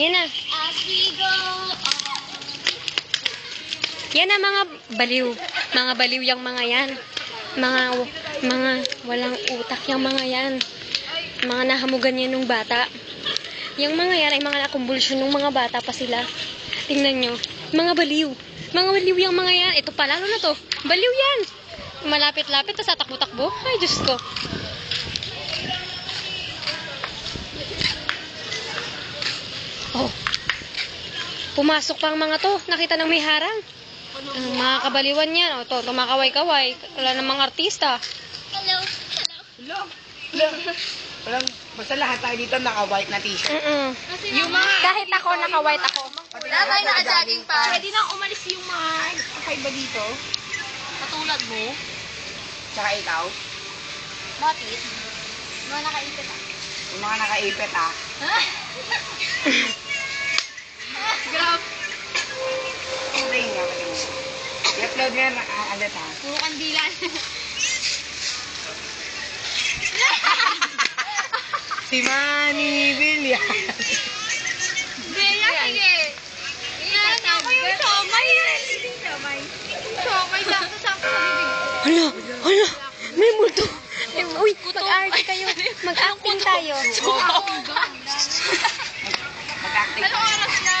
Yan na. As we go on. Yan na mga baliw. Mga baliw yung mga yan. Mga walang utak yung mga yan. Mga nahamugan yan ng bata. Yung mga yan ay mga nakumbulsyon ng mga bata pa sila. Tingnan nyo. Mga baliw. Mga baliw yung mga yan. Ito pa, lalo na to. Baliw yan. Malapit-lapit, tapos tatakbo-takbo. Ay, Diyos ko. Oh. Pumasok pa ang mga to. Nakita ng may harang. Ang mga kabaliwan yan. O, to, tumakaway-kaway. Wala namang artista. Hello. Hello. Walang, basta lahat tayo dito naka-white na t-shirt. Yung mga... Kahit ako, naka-white ako. Dapat naka-jogging pa. Pwede na umalis yung mga kakaiba dito. Katulad mo. Tsaka ikaw. Bakit? Mga nakaipit ah. Yung mga nakaipit ah. Grab. Hindi nga. I-upload nga na agad ha. Puro kandilan. Si Manny Villas. Bea, sige. Yan ako yung somay. Somay, sakto-sakto sa bibig. Hala, hala. May multo. Uy, mag-arte kayo. Mag-acting tayo. Mag-acting. Anong oras na?